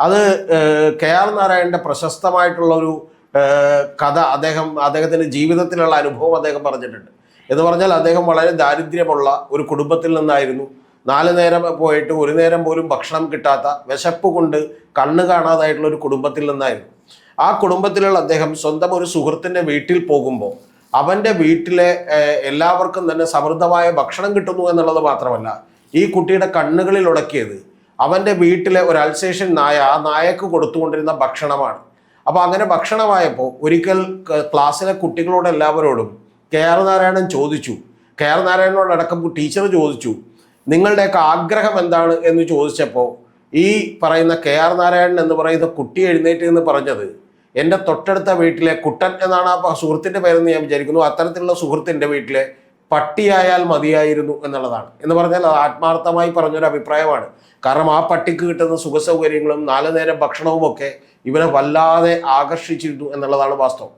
അത് K R നാരായണന്റെ പ്രശസ്തമായിട്ടുള്ള ഒരു കഥ അദ്ദേഹത്തിന്റെ ജീവിതത്തിലുള്ള അനുഭവം അദ്ദേഹം പറഞ്ഞിട്ടുണ്ട്. എന്ന് പറഞ്ഞാൽ അദ്ദേഹം വളരെ ദാരിദ്ര്യമുള്ള ഒരു കുടുംബത്തിൽ നിന്നായിരുന്നു. 4 നേരം പോയിട്ട് 1 നേരം പോലും ഭക്ഷണം കിട്ടാത്ത, വിശപ്പ് കൊണ്ട് കണ്ണ് കാണാതായിട്ടുള്ള ഒരു കുടുംബത്തിൽ നിന്നായിരുന്നു. ആ കുടുംബത്തിലുള്ള അദ്ദേഹം സ്വന്തം ഒരു സുഹൃത്തിൻ്റെ വീട്ടിൽ പോകുമ്പോൾ അവൻ്റെ വീട്ടിലെ എല്ലാവർക്കും തന്നെ സമൃദ്ധമായ ഭക്ഷണം കിട്ടുന്നു എന്നുള്ളത് മാത്രമല്ല, ഈ കുട്ടിയുടെ കണ്ണുകളിൽ ഉടക്കിയത് അവൻ്റെ വീട്ടിലെ ഒരു അൽസേഷ്യൻ നായ, ആ നായക്ക് കൊടുത്തുകൊണ്ടിരുന്ന ഭക്ഷണമാണ്. അപ്പോൾ അങ്ങനെ ഭക്ഷണമായപ്പോൾ ഒരിക്കൽ ക്ലാസ്സിലെ കുട്ടികളോട് എല്ലാവരോടും കെ ആർ നാരായണൻ ചോദിച്ചു, കെ ആർ നാരായണനോടടക്കം ടീച്ചർ ചോദിച്ചു, നിങ്ങളുടെയൊക്കെ ആഗ്രഹം എന്താണ് എന്ന് ചോദിച്ചപ്പോൾ ഈ പറയുന്ന കെ ആർ നാരായണൻ എന്ന് പറയുന്ന കുട്ടി എഴുന്നേറ്റ് എന്ന് പറഞ്ഞത്, എൻ്റെ തൊട്ടടുത്ത വീട്ടിലെ കുട്ടൻ എന്നാണ് ആ സുഹൃത്തിൻ്റെ പേരെന്ന് ഞാൻ വിചാരിക്കുന്നു, അത്തരത്തിലുള്ള സുഹൃത്തിൻ്റെ വീട്ടിലെ പട്ടിയായാൽ മതിയായിരുന്നു എന്നുള്ളതാണ്. എന്ന് പറഞ്ഞാൽ അത് ആത്മാർത്ഥമായി പറഞ്ഞൊരു അഭിപ്രായമാണ്. കാരണം ആ പട്ടിക്ക് കിട്ടുന്ന സുഖസൗകര്യങ്ങളും 4 നേരം ഭക്ഷണവും ഒക്കെ ഇവനെ വല്ലാതെ ആകർഷിച്ചിരുന്നു എന്നുള്ളതാണ് വാസ്തവം.